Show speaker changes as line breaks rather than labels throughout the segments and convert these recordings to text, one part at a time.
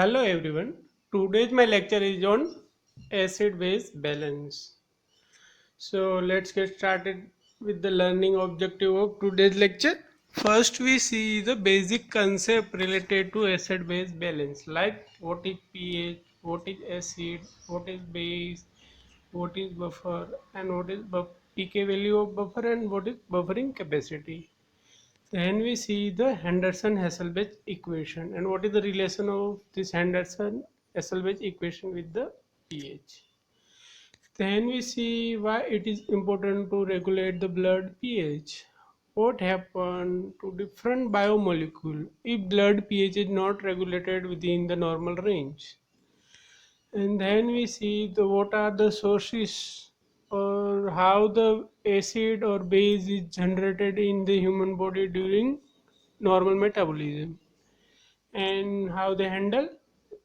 Hello everyone. Today's my lecture is on acid base balance. So let's get started with the learning objective of today's lecture. First we see the basic concept related to acid base balance like what is pH, what is acid, what is base, what is buffer and what is pK value of buffer and what is buffering capacity. Then we see the Henderson-Hasselbalch equation and what is the relation of this Henderson-Hasselbalch equation with the pH. Then we see why it is important to regulate the blood pH. What happens to different biomolecule if blood pH is not regulated within the normal range. And then we see the what are the sources or how the acid or base is generated in the human body during normal metabolism and how they handle.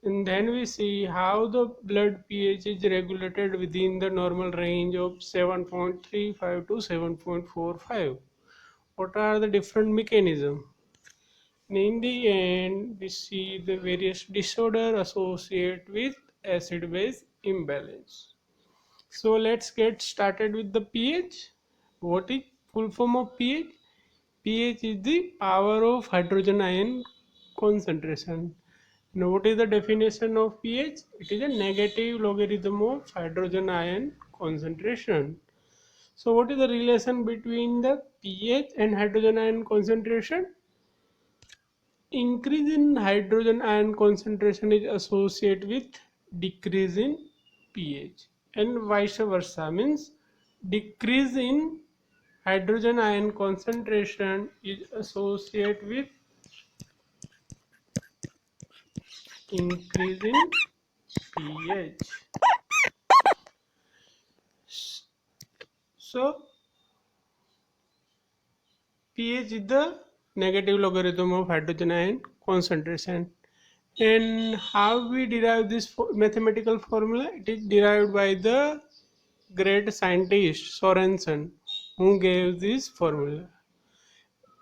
And then we see how the blood pH is regulated within the normal range of 7.35 to 7.45. What are the different mechanisms? And in the end, we see the various disorder associated with acid-base imbalance. So let's get started with the pH. What is full form of pH? pH is the power of hydrogen ion concentration. Now what is the definition of pH? It is a negative logarithm of hydrogen ion concentration. So what is the relation between the pH and hydrogen ion concentration? Increase in hydrogen ion concentration is associated with decrease in pH and vice versa, means decrease in hydrogen ion concentration is associated with increase in pH. So pH is the negative logarithm of hydrogen ion concentration. And how we derive this mathematical formula? It is derived by the great scientist Sorensen, who gave this formula.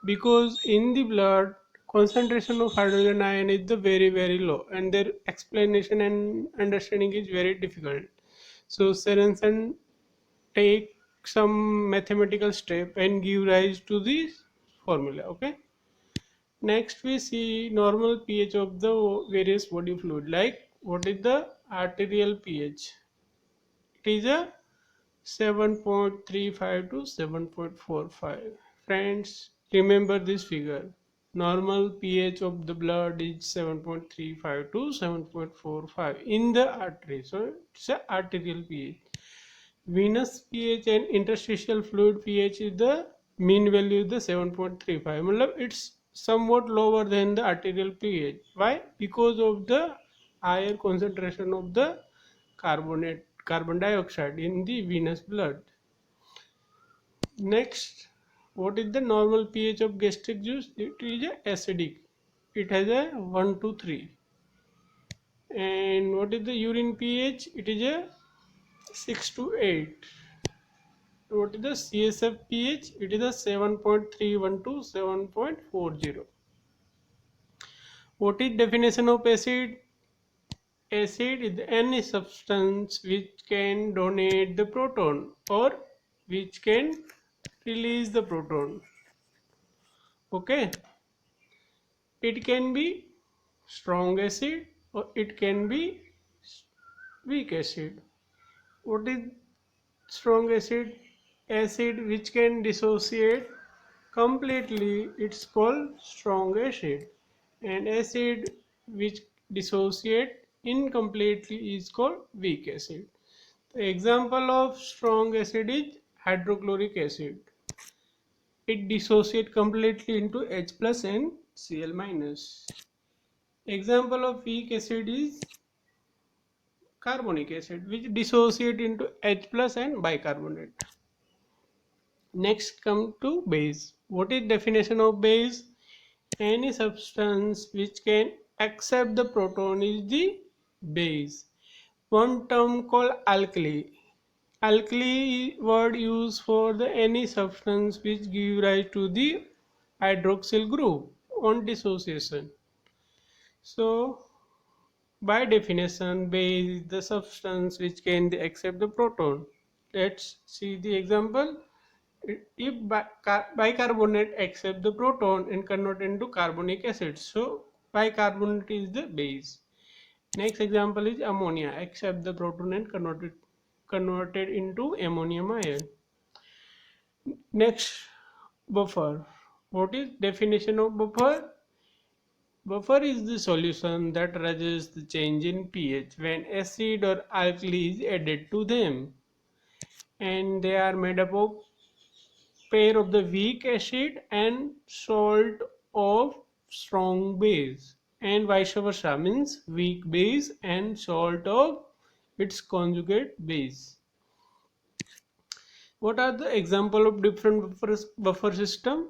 Because in the blood, concentration of hydrogen ion is the very low, and their explanation and understanding is very difficult. So Sorensen take some mathematical step and give rise to this formula. Okay. Next we see normal pH of the various body fluid. Like what is the arterial pH? It is a 7.35 to 7.45. Friends, remember this figure. Normal pH of the blood is 7.35 to 7.45 in the artery. So it's a arterial pH. Venous pH and interstitial fluid pH is the mean value is the 7.35. It's somewhat lower than the arterial pH. Why? Because of the higher concentration of the carbon dioxide in the venous blood. Next, what is the normal pH of gastric juice? It is a acidic. It has a 1 to 3. And what is the urine pH? It is a 6 to 8. What is the CSF pH? It is a 7.31 to 7.40. What is definition of acid? Acid is any substance which can donate the proton or which can release the proton. Okay, it can be strong acid or it can be weak acid. What is strong acid? Acid which can dissociate completely, it's called strong acid, and acid which dissociate incompletely is called weak acid. The example of strong acid is hydrochloric acid. It dissociates completely into H plus and Cl minus. Example of weak acid is carbonic acid, which dissociate into H plus and bicarbonate. Next come to base. What is definition of base? Any substance which can accept the proton is the base. One term called alkali. Alkali word used for the any substance which give rise to the hydroxyl group on dissociation. So By definition, base is the substance which can accept the proton. Let's see the example. If bicarbonate accept the proton and convert into carbonic acid, so bicarbonate is the base. Next example is ammonia, accept the proton and converted into ammonium ion. Next, buffer. What is definition of buffer? Buffer is the solution that resists the change in pH when acid or alkali is added to them, and they are made up of pair of the weak acid and salt of strong base, and vice versa, means weak base and salt of its conjugate base. What are the example of different buffer system?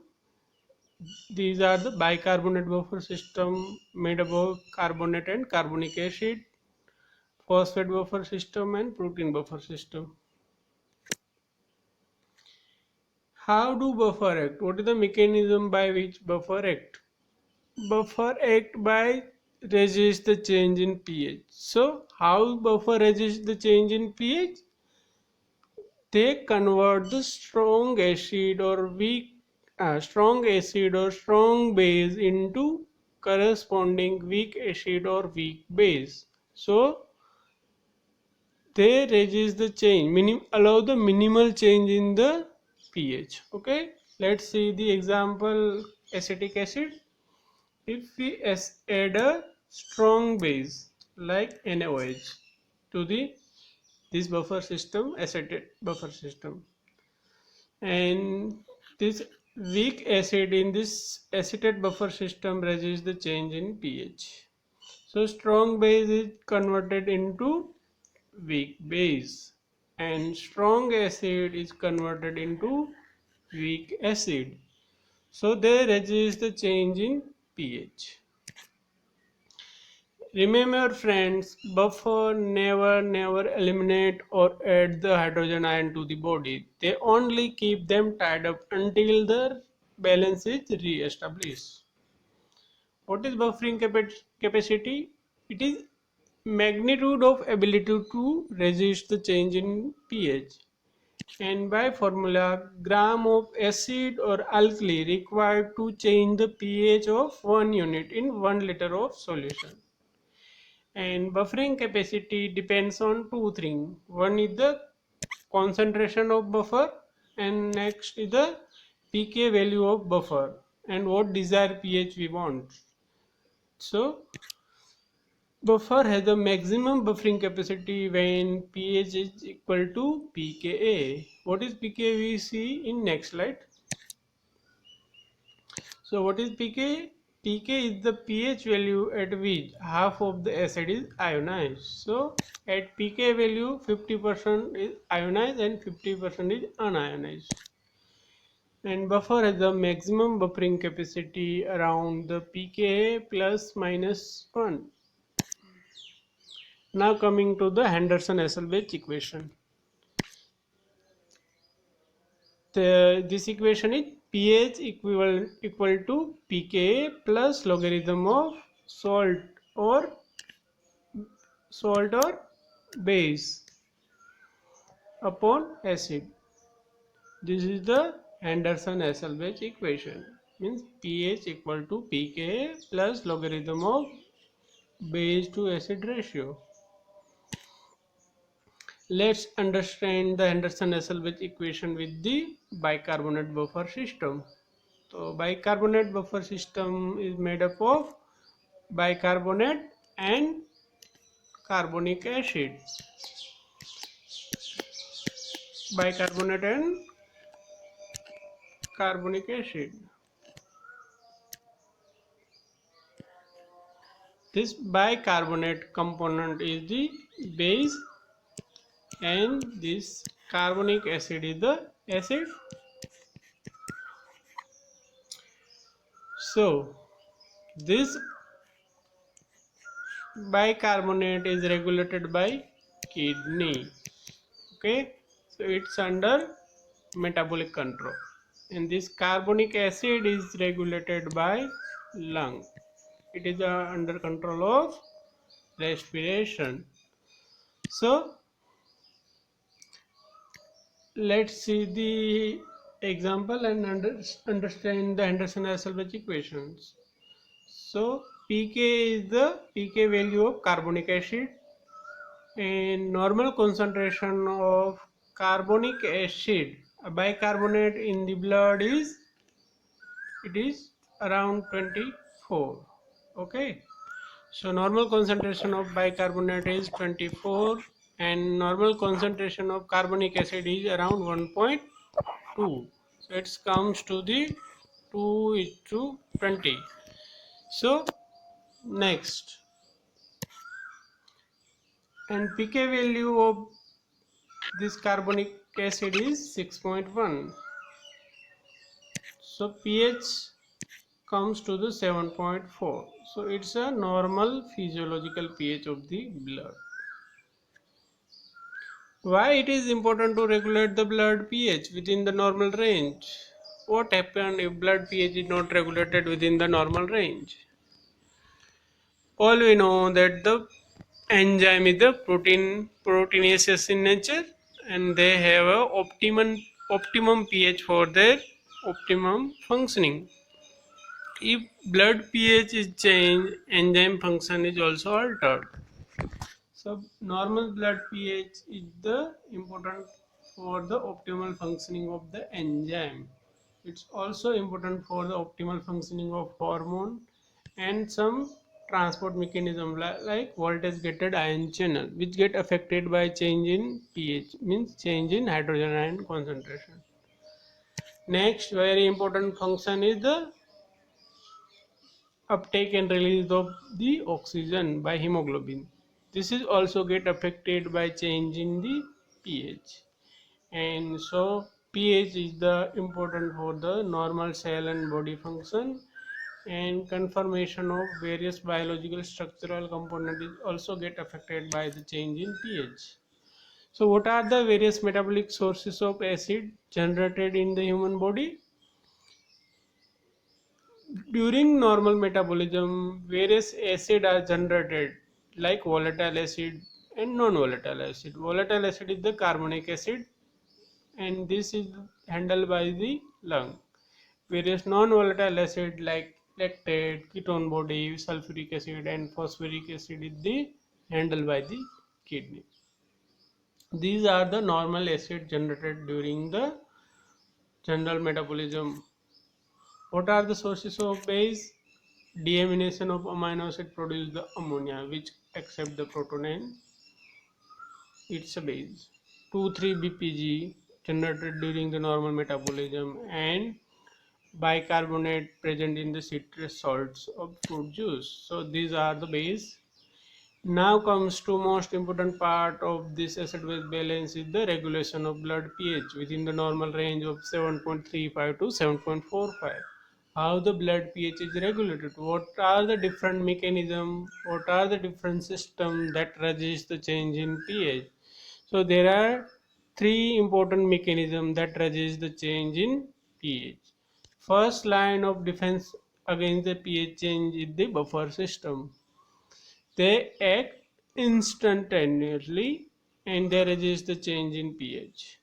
These are the bicarbonate buffer system made up of carbonate and carbonic acid, phosphate buffer system and protein buffer system. How do buffer act? What is the mechanism by which buffer act? Buffer act by resist the change in pH. So how buffer resist the change in pH? They convert the strong acid or strong base into corresponding weak acid or weak base. So they resist the change, allow the minimal change in the pH. Okay, let's see the example. Acetic acid. If we add a strong base like NaOH to this buffer system, acetate buffer system, and this weak acid in this acetate buffer system resists the change in pH. So strong base is converted into weak base, and strong acid is converted into weak acid. So they resist the change in pH. Remember friends, buffer never eliminate or add the hydrogen ion to the body. They only keep them tied up until the balance is re-established. What is buffering capacity? It is magnitude of ability to resist the change in pH. And by formula, gram of acid or alkali required to change the pH of 1 unit in 1 liter of solution. And buffering capacity depends on two things. One is the concentration of buffer, and next is the pK value of buffer and what desired pH we want. So buffer has a maximum buffering capacity when pH is equal to pKa. What is pKa? We see in next slide. So what is pK? pK is the pH value at which half of the acid is ionized. So at pK value 50% is ionized and 50% is unionized. And buffer has the maximum buffering capacity around the pKa plus minus 1. Now coming to the Henderson-Hasselbalch equation. This equation is pH equal to pKa plus logarithm of salt or base upon acid. This is the Henderson-Hasselbalch equation. Means pH equal to pKa plus logarithm of base to acid ratio. Let's understand the Henderson-Hasselbalch equation with the bicarbonate buffer system. So bicarbonate buffer system is made up of bicarbonate and carbonic acid. Bicarbonate and carbonic acid. This bicarbonate component is the base and this carbonic acid is the acid. So this bicarbonate is regulated by kidney. Okay, so it's under metabolic control, and this carbonic acid is regulated by lung. It is under control of respiration. So let's see the example and understand the Henderson-Hasselbalch equations. So pK is the pK value of carbonic acid, and normal concentration of carbonic acid, a bicarbonate in the blood is around 24. Okay, so normal concentration of bicarbonate is 24 and normal concentration of carbonic acid is around 1.2. So it comes to the 2:20. So next, and pK value of this carbonic acid is 6.1. So pH comes to the 7.4. So it's a normal physiological pH of the blood. Why it is important to regulate the blood pH within the normal range? What happens if blood pH is not regulated within the normal range? All we know that the enzyme is the proteinaceous in nature, and they have a optimum pH for their optimum functioning. If blood pH is changed, enzyme function is also altered. So normal blood pH is the important for the optimal functioning of the enzyme. It's also important for the optimal functioning of hormone and some transport mechanism like voltage gated ion channel, which get affected by change in pH, means change in hydrogen ion concentration. Next very important function is the uptake and release of the oxygen by hemoglobin. This is also get affected by change in the pH, and so pH is the important for the normal cell and body function, and conformation of various biological structural components is also get affected by the change in pH. So what are the various metabolic sources of acid generated in the human body? During normal metabolism, various acids are generated like volatile acid and non-volatile acid. Volatile acid is the carbonic acid, and this is handled by the lung. Various non-volatile acid like lactate, ketone body, sulfuric acid and phosphoric acid is the handled by the kidney. These are the normal acid generated during the general metabolism. What are the sources of base? Deamination of amino acid produce the ammonia, which accept the proton and it's a base. 2,3-BPG generated during the normal metabolism, and bicarbonate present in the citrus salts of fruit juice. So these are the base. Now comes to most important part of this acid base balance is the regulation of blood pH within the normal range of 7.35 to 7.45. How the blood pH is regulated? What are the different mechanisms? What are the different systems that resist the change in pH? So there are three important mechanisms that resist the change in pH. First line of defense against the pH change is the buffer system. They act instantaneously and they resist the change in pH.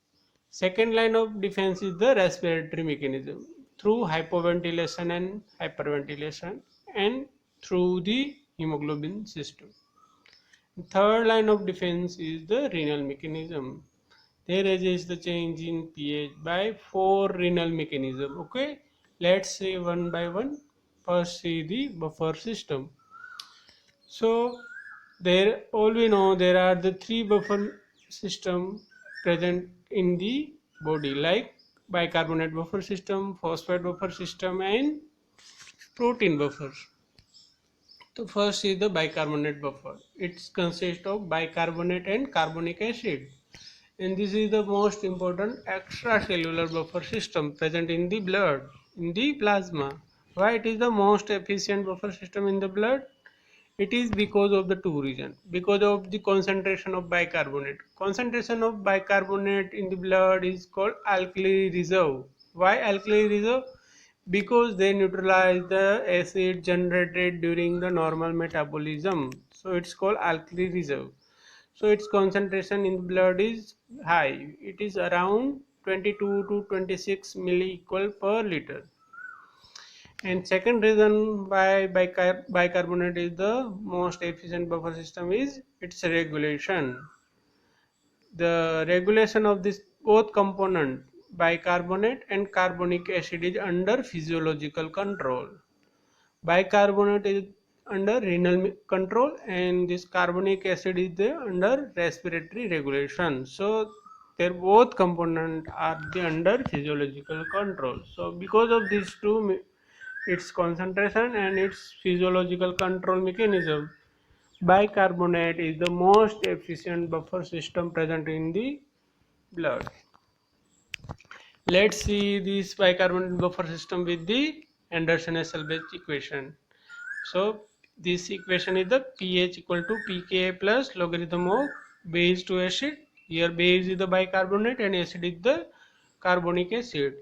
Second line of defense is the respiratory mechanism through hypoventilation and hyperventilation and through the hemoglobin system. Third line of defense is the renal mechanism. They resist the change in pH by four renal mechanism. Okay, let's see one by one. First, see the buffer system. So there, all we know, there are the three buffer system present in the body, like bicarbonate buffer system, phosphate buffer system and protein buffer. So first is the bicarbonate buffer. It consists of bicarbonate and carbonic acid, and this is the most important extracellular buffer system present in the blood, in the plasma. Why it is the most efficient buffer system in the blood? It is because of the two reasons. Because of the concentration of bicarbonate. Concentration of bicarbonate in the blood is called alkali reserve. Why alkali reserve? Because they neutralize the acid generated during the normal metabolism. so it's called alkali reserve. So its concentration in the blood is high. It is around 22 to 26 milli equal per liter. And second reason why bicarbonate is the most efficient buffer system is its regulation. The regulation of this both component, bicarbonate and carbonic acid, is under physiological control. Bicarbonate is under renal control and this carbonic acid is the under respiratory regulation. So their both component are the under physiological control. So because of these two, its concentration and its physiological control mechanism, bicarbonate is the most efficient buffer system present in the blood. Let's see this bicarbonate buffer system with the Anderson-Selberg equation. So this equation is the pH equal to pKa plus logarithm of base to acid. Here base is the bicarbonate and acid is the carbonic acid.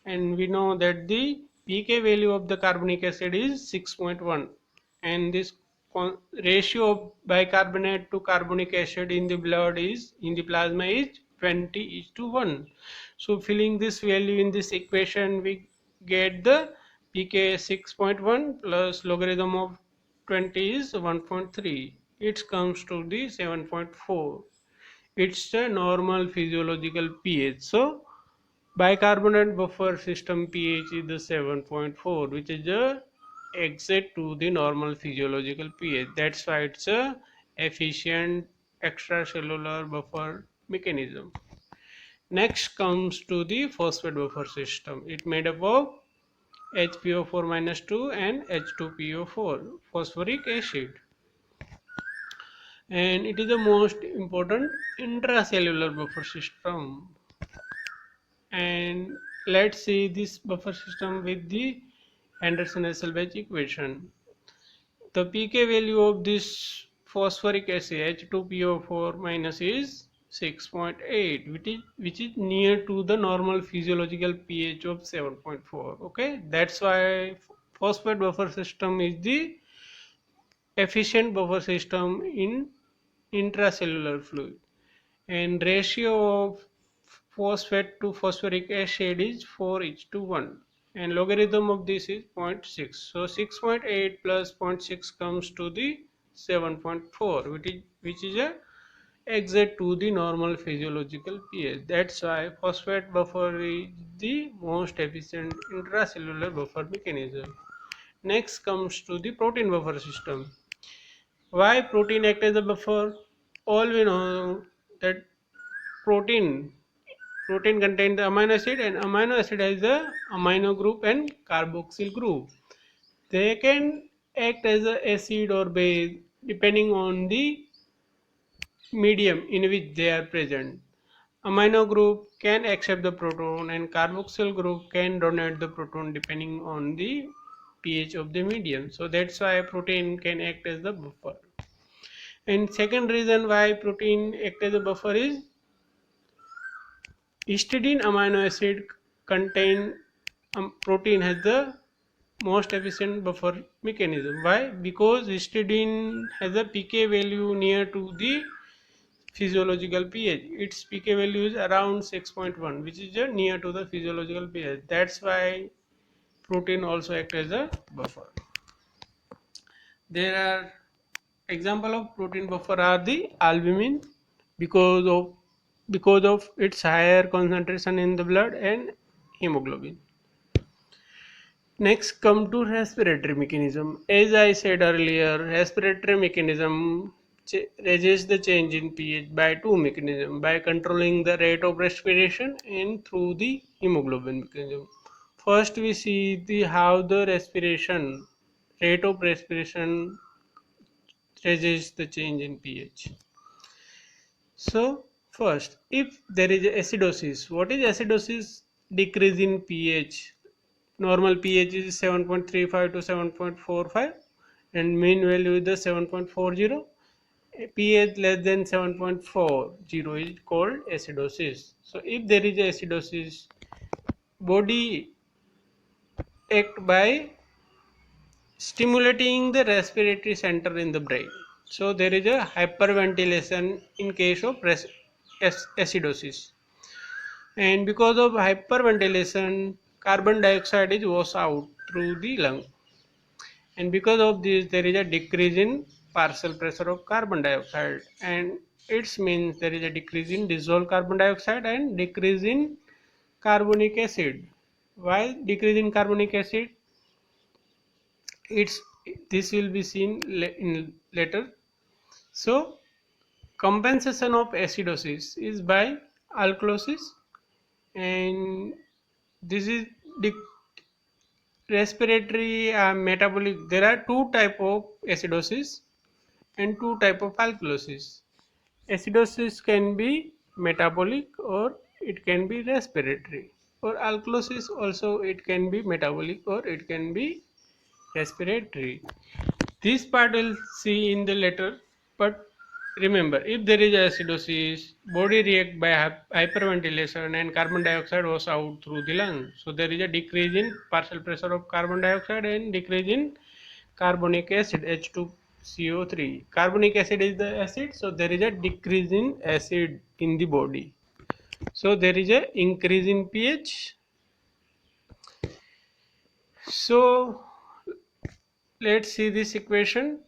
And we know that the pK value of the carbonic acid is 6.1, and this ratio of bicarbonate to carbonic acid in the blood is in the plasma is 20:1. So filling this value in this equation, we get the pK 6.1 plus logarithm of 20 is 1.3. It comes to the 7.4. It's a normal physiological pH. So bicarbonate buffer system pH is the 7.4, which is the exit to the normal physiological pH. That's why it's a efficient extracellular buffer mechanism. Next comes to the phosphate buffer system. It made up of HPO4 minus 2 and H2PO4 phosphoric acid, and it is the most important intracellular buffer system. And let's see this buffer system with the Anderson-Hasselbalch equation. The pK value of this phosphoric acid H2PO4 minus is 6.8, which is near to the normal physiological pH of 7.4. Okay, that's why phosphate buffer system is the efficient buffer system in intracellular fluid, and ratio of phosphate to phosphoric acid is 4:1, and logarithm of this is zero point 0.6. So 6.8 plus 0.6 comes to the 7.4, which is a exit to the normal physiological pH. That's why phosphate buffer is the most efficient intracellular buffer mechanism. Next comes to the protein buffer system. Why protein act as a buffer? All we know that protein protein contains the amino acid, and amino acid has the amino group and carboxyl group. They can act as a acid or base depending on the medium in which they are present. Amino group can accept the proton and carboxyl group can donate the proton depending on the pH of the medium. So that's why protein can act as the buffer. And second reason why protein act as a buffer is histidine amino acid contain protein has the most efficient buffer mechanism. Why? Because histidine has a pK value near to the physiological pH. Its pK value is around 6.1, which is near to the physiological pH. That's why protein also act as a buffer. There are example of protein buffer are the albumin, because of its higher concentration in the blood, and hemoglobin. Next come to respiratory mechanism. As I said earlier, respiratory mechanism resists the change in pH by two mechanisms: by controlling the rate of respiration and through the hemoglobin mechanism. First we see the how the rate of respiration resists the change in pH. So first, if there is acidosis, what is acidosis? Decrease in pH. Normal pH is 7.35 to 7.45 and mean value is the 7.40. pH less than 7.40 is called acidosis. So if there is acidosis, body act by stimulating the respiratory center in the brain. So there is a hyperventilation in case of acidosis, and because of hyperventilation, carbon dioxide is washed out through the lung, and because of this, there is a decrease in partial pressure of carbon dioxide, and it means there is a decrease in dissolved carbon dioxide and decrease in carbonic acid. Why decrease in carbonic acid? It's this will be seen in later. So compensation of acidosis is by alkalosis, and this is the respiratory metabolic. There are two type of acidosis and two type of alkalosis. Acidosis can be metabolic or it can be respiratory, or alkalosis also it can be metabolic or it can be respiratory. This part we'll see in the later, but remember, if there is acidosis, body react by hyperventilation and carbon dioxide was out through the lung. So there is a decrease in partial pressure of carbon dioxide and decrease in carbonic acid H2CO3. Carbonic acid is the acid, so there is a decrease in acid in the body. So there is a increase in pH. So let's see this equation.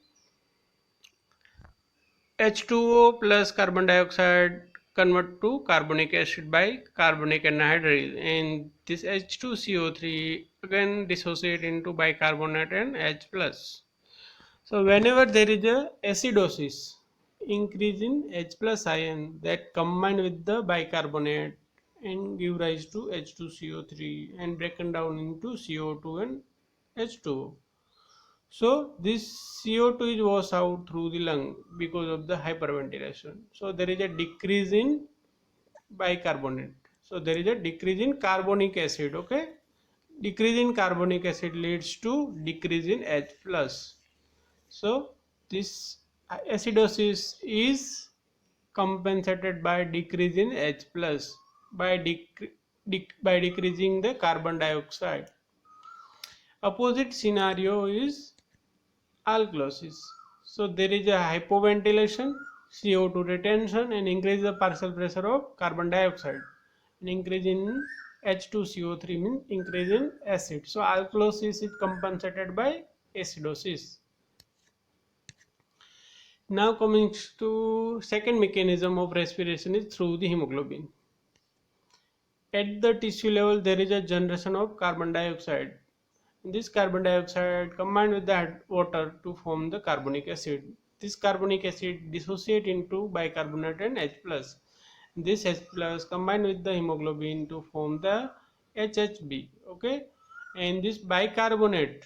H2O plus carbon dioxide convert to carbonic acid by carbonic anhydride, and this H2CO3 again dissociate into bicarbonate and H plus. So whenever there is a acidosis, increase in H plus ion that combine with the bicarbonate and give rise to H2CO3 and broken down into CO2 and H2O. So this CO2 is washed out through the lung because of the hyperventilation. So there is a decrease in bicarbonate. So there is a decrease in carbonic acid. Okay, decrease in carbonic acid leads to decrease in H plus. So this acidosis is compensated by decrease in H plus by by decreasing the carbon dioxide. Opposite scenario is alkalosis. So there is a hypoventilation, CO2 retention, and increase the partial pressure of carbon dioxide. An increase in H2CO3 means increase in acid. So alkalosis is compensated by acidosis. Now coming to second mechanism of respiration is through the hemoglobin. At the tissue level, there is a generation of carbon dioxide. This carbon dioxide combined with the water to form the carbonic acid. This carbonic acid dissociate into bicarbonate and H plus. This H plus combined with the hemoglobin to form the HHB. Okay, and this bicarbonate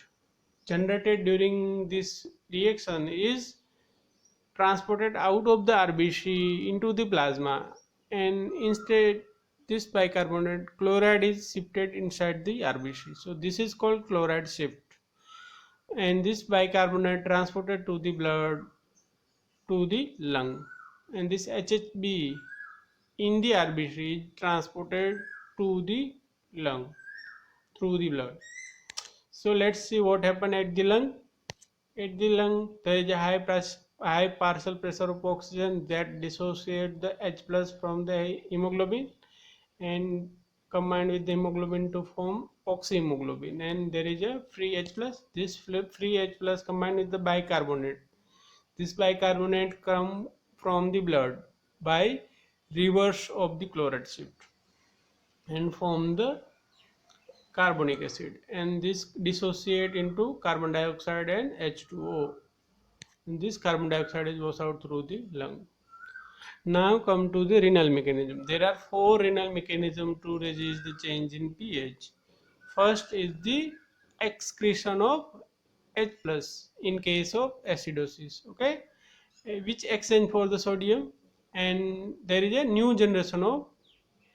generated during this reaction is transported out of the RBC into the plasma, and instead this bicarbonate chloride is shifted inside the RBC. So this is called chloride shift, and this bicarbonate transported to the blood to the lung, and this HHB in the RBC is transported to the lung through the blood. So let's see what happened at the lung. At the lung, there is a high partial pressure of oxygen that dissociate the H plus from the hemoglobin and combined with the hemoglobin to form oxyhemoglobin, and there is a free H plus. This free H plus combined with the bicarbonate. This bicarbonate come from the blood by reverse of the chloride shift and form the carbonic acid, and this dissociate into carbon dioxide and H2O. And this carbon dioxide is washed out through the lung. Now come to the renal mechanism. There are four renal mechanisms to resist the change in pH. First is the excretion of H plus in case of acidosis. Okay, which exchange for the sodium, and there is a new generation of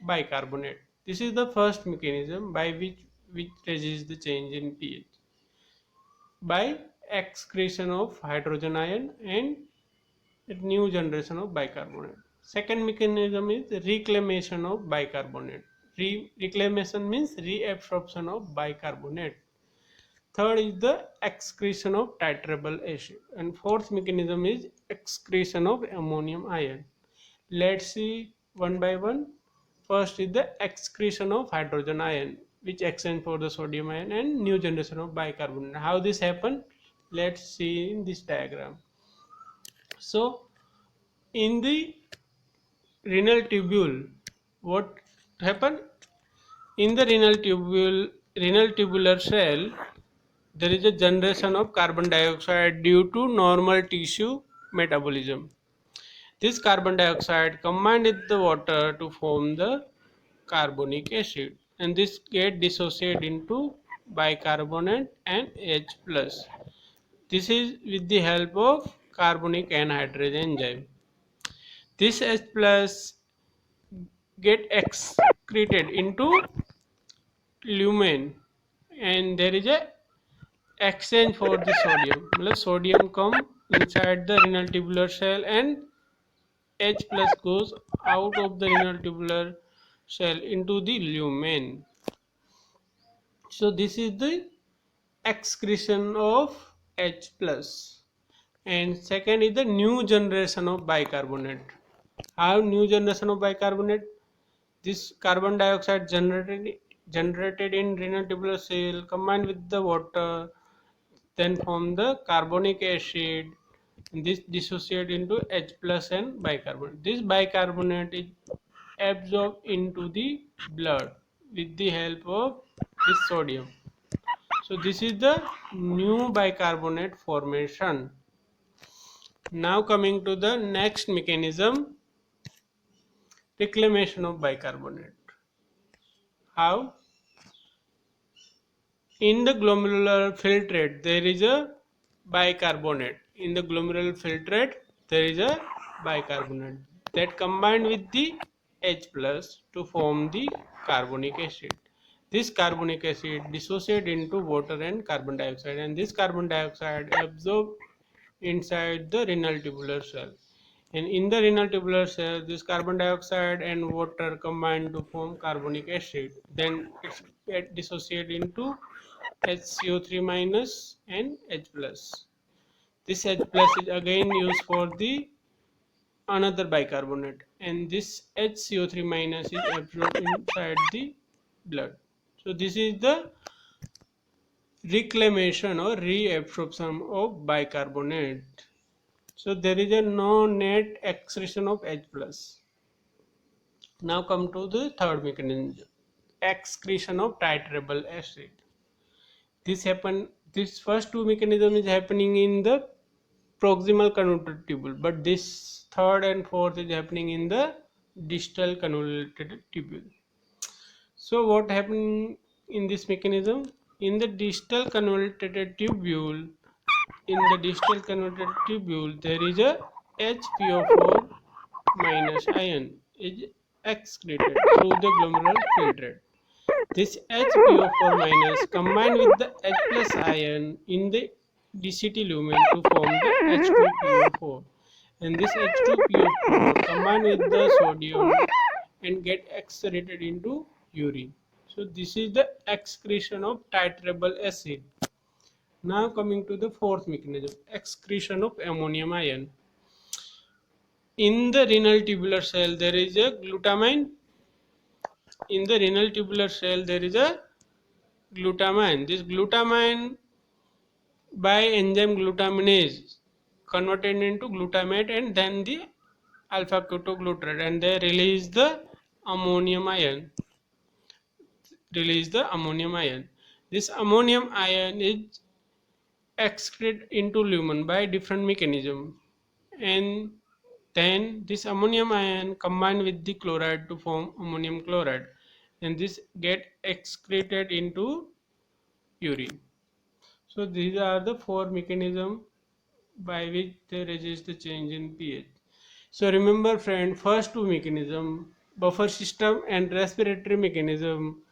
bicarbonate. This is the first mechanism by which resists the change in pH by excretion of hydrogen ion and new generation of bicarbonate. Second mechanism is reclamation of bicarbonate. Reclamation means reabsorption of bicarbonate. third is the excretion of titrable acid, and fourth mechanism is excretion of ammonium ion. Let's see one by one. First is the excretion of hydrogen ion, which exchange for the sodium ion, and new generation of bicarbonate. How this happen? Let's see in this diagram. So in the renal tubule, what happen? In the renal tubular cell, there is a generation of carbon dioxide due to normal tissue metabolism. This carbon dioxide combined with the water to form the carbonic acid, and this get dissociated into bicarbonate and H plus. This is with the help of carbonic anhydrase enzyme. This H plus get excreted into lumen, and there is a exchange for the sodium. Sodium come inside the renal tubular cell, and H plus goes out of the renal tubular cell into the lumen. So this is the excretion of H plus. And second is the new generation of bicarbonate. How new generation of bicarbonate? This carbon dioxide generated in renal tubular cell combined with the water, then form the carbonic acid. This dissociate into H plus and bicarbonate. This bicarbonate is absorbed into the blood with the help of this sodium. So this is the new bicarbonate formation. Now coming to the next mechanism, reclamation of bicarbonate. How? In the glomerular filtrate there is a bicarbonate. In the glomerular filtrate there is a bicarbonate that combined with the H plus to form the carbonic acid. This carbonic acid dissociate into water and carbon dioxide, and this carbon dioxide absorbed inside the renal tubular cell. And in the renal tubular cell, this carbon dioxide and water combine to form carbonic acid. Then it dissociate into HCO3 minus and H plus. This H plus is again used for the another bicarbonate, and this HCO3 minus is absorbed inside the blood. So this is the reclamation or reabsorption of bicarbonate. So there is a no net excretion of H plus. Now come to the third mechanism, excretion of titrable acid. This first two mechanism is happening in the proximal convoluted tubule, but this third and fourth is happening in the distal convoluted tubule. So what happened in this mechanism? In the distal convoluted tubule, there is a HPO4 minus ion is excreted through the glomerular filtrate. This HPO4 minus combined with the H plus ion in the DCT lumen to form the H2PO4, and this H2PO4 combined with the sodium and get excreted into urine. So this is the excretion of titrable acid. Now coming to the fourth mechanism, excretion of ammonium ion. In the renal tubular cell there is a glutamine. In the renal tubular cell there is a glutamine. This glutamine by enzyme glutaminase converted into glutamate and then the alpha ketoglutarate, and they release the ammonium ion. This ammonium ion is excreted into lumen by different mechanism, and then this ammonium ion combined with the chloride to form ammonium chloride, and this get excreted into urine. So these are the four mechanisms by which they resist the change in pH. So remember friend, first two mechanism, buffer system and respiratory mechanism,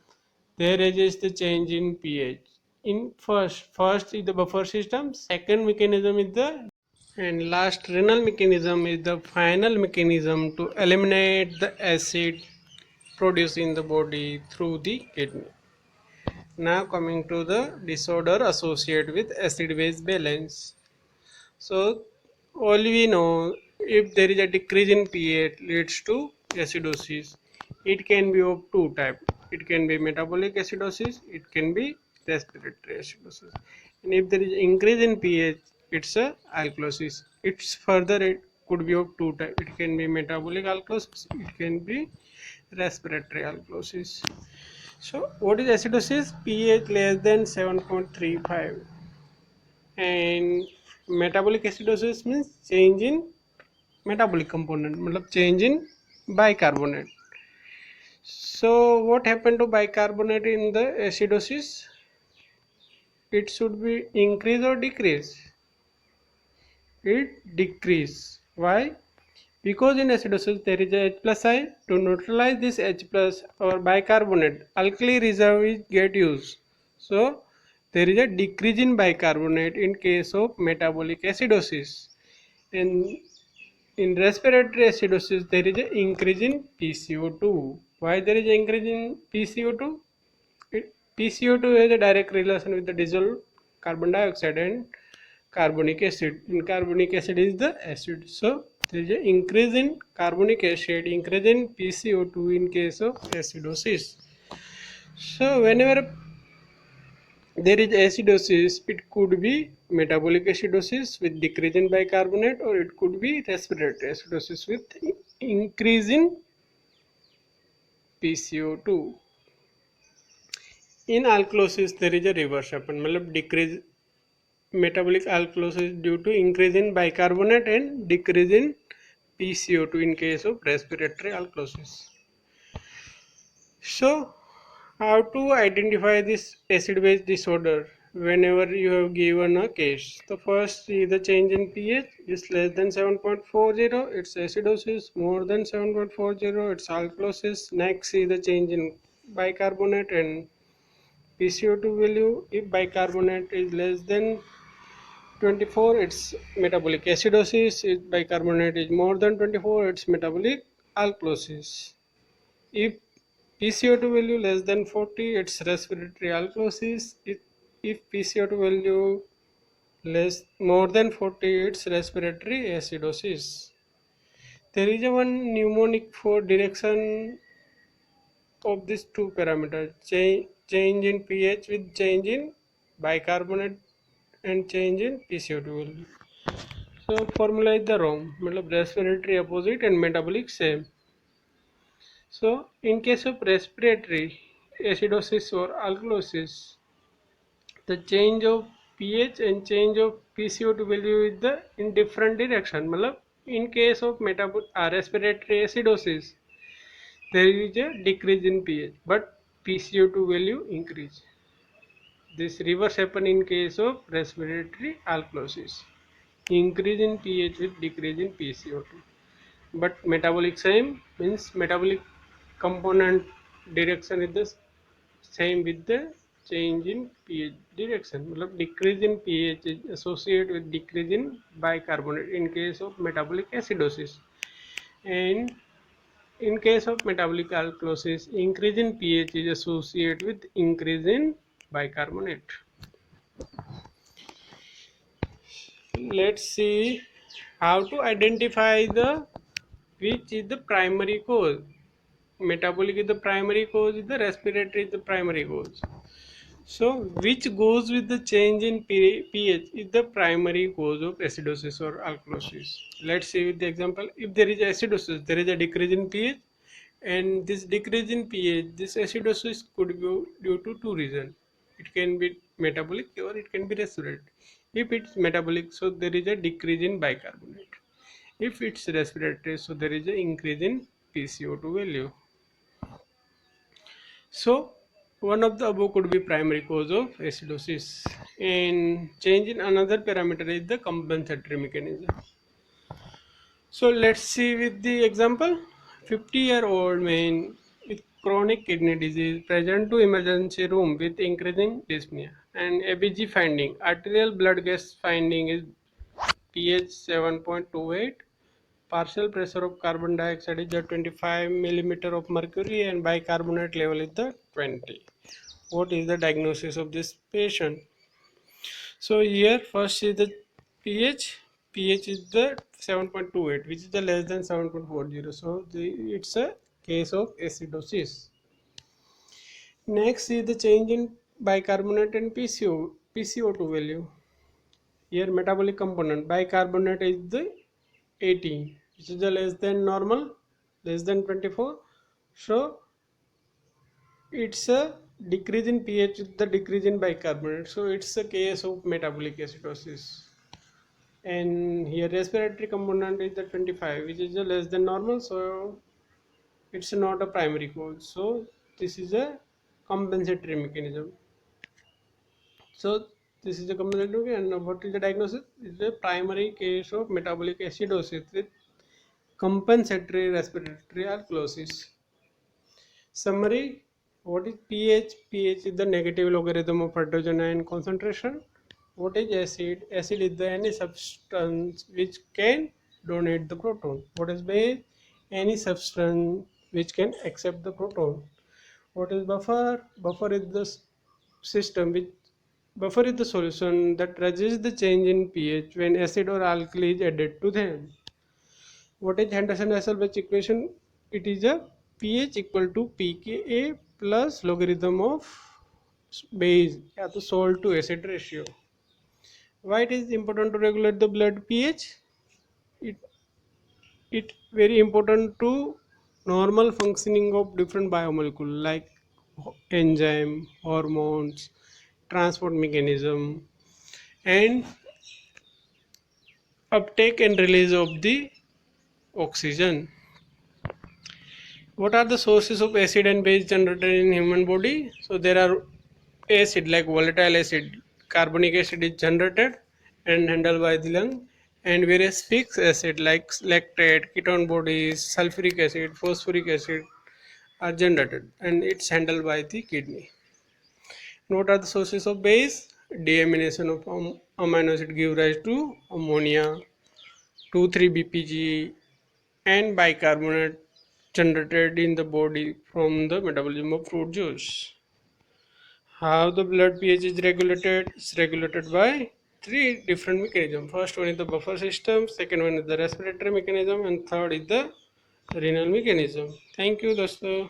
they resist the change in pH. In first is the buffer system, second mechanism is the, and last renal mechanism is the final mechanism to eliminate the acid produced in the body through the kidney. Now coming to the disorder associated with acid-base balance. So all we know, if there is a decrease in pH leads to acidosis. It can be of two types. It can be metabolic acidosis. It can be respiratory acidosis. And if there is increase in pH, it's a alkalosis. It's further it could be of two types. It can be metabolic alkalosis. It can be respiratory alkalosis. So what is acidosis? pH less than 7.35, and metabolic acidosis means change in metabolic component, मतलब change in bicarbonate. So what happened to bicarbonate in the acidosis? It should be increase or decrease? It decrease. Why? Because in acidosis there is a H plus ion. To neutralize this H plus or bicarbonate, alkali reserve is get used. So there is a decrease in bicarbonate in case of metabolic acidosis. And in respiratory acidosis there is an increase in PCO2. Why there is an increase in PCO2? PCO2 has a direct relation with the dissolved carbon dioxide and carbonic acid. In carbonic acid is the acid. So there is an increase in carbonic acid, increase in PCO2 in case of acidosis. So whenever there is acidosis, it could be metabolic acidosis with decrease in bicarbonate, or it could be respiratory acidosis with increase in PCO2. In alkalosis, there is a reverse happen, मतलब decrease metabolic alkalosis due to increase in bicarbonate and decrease in PCO2 in case of respiratory alkalosis. So, how to identify this acid-base disorder whenever you have given a case? The first is the change in pH is less than 7.40, it's acidosis, more than 7.40, it's alkalosis. Next is the change in bicarbonate and PCO2 value. If bicarbonate is less than 24, it's metabolic acidosis. If bicarbonate is more than 24, it's metabolic alkalosis. If PCO2 value less than 40, it's respiratory alkalosis. If PCO2 value less more than 40, it's respiratory acidosis. There is a one mnemonic for direction of these two parameters: change in pH with change in bicarbonate and change in PCO2 value. So formula is the wrong, मतलब respiratory opposite and metabolic same. So in case of respiratory acidosis or alkalosis, the change of pH and change of PCO2 value is the in different direction. मतलब in case of respiratory acidosis, there is a decrease in pH, but PCO2 value increase. This reverse happen in case of respiratory alkalosis. Increase in pH with decrease in PCO2. But metabolic same means metabolic component direction is the same with the change in pH direction. मतलब decrease in pH is associated with decrease in bicarbonate in case of metabolic acidosis, and in case of metabolic alkalosis, increase in pH is associated with increase in bicarbonate. Let's see how to identify the which is the primary cause. Metabolic is the primary cause, the respiratory is the primary cause. So which goes with the change in pH is the primary cause of acidosis or alkalosis. Let's see with the example. If there is acidosis, there is a decrease in pH, and this decrease in pH, this acidosis could be due to two reasons. It can be metabolic or it can be respiratory. If it's metabolic, so there is a decrease in bicarbonate. If it's respiratory, so there is an increase in PCO2 value. So one of the above could be primary cause of acidosis. And change in another parameter is the compensatory mechanism. So let's see with the example. 50-year-old man with chronic kidney disease present to emergency room with increasing dyspnea and ABG finding. Arterial blood gas finding is pH 7.28. Partial pressure of carbon dioxide is the 25 millimeter of mercury, and bicarbonate level is the 20. what is the diagnosis of this patient. So here first is the pH. pH is the 7.28, which is the less than 7.40. So it's a case of acidosis. Next is the change in bicarbonate and PCO2 value. Here metabolic component bicarbonate is the 18, which is the less than normal, less than 24. So it's a decrease in pH with the decrease in bicarbonate. So it's a case of metabolic acidosis. And here respiratory component is the 25, which is the less than normal. So it's not a primary cause. So this is a compensatory mechanism. So this is the compensatory, and what is the diagnosis? It's a primary case of metabolic acidosis with compensatory respiratory alkalosis. Summary: what is pH? pH is the negative logarithm of hydrogen ion concentration. What is acid? Acid is the any substance which can donate the proton. What is base? Any substance which can accept the proton. What is buffer? Buffer is the system which buffer is the solution that resists the change in pH when acid or alkali is added to them. What is Henderson-Hasselbalch equation? It is a pH equal to pKa plus logarithm of base या तो salt to acid ratio. Why it is important to regulate the blood pH? It it very important to normal functioning of different biomolecule like enzyme, hormones, transport mechanism, and uptake and release of the oxygen. What are the sources of acid and base generated in human body? So there are acid like volatile acid, carbonic acid is generated and handled by the lung, and various fixed acid like lactate, ketone bodies, sulfuric acid, phosphoric acid are generated and it's handled by the kidney. And what are the sources of base? Deamination of amino acid give rise to ammonia, 2,3-BPG, and bicarbonate generated in the body from the metabolism of fruit juice. How the blood pH is regulated? It's regulated by three different mechanisms. First one is the buffer system, second one is the respiratory mechanism, and third is the renal mechanism. Thank you, dosto.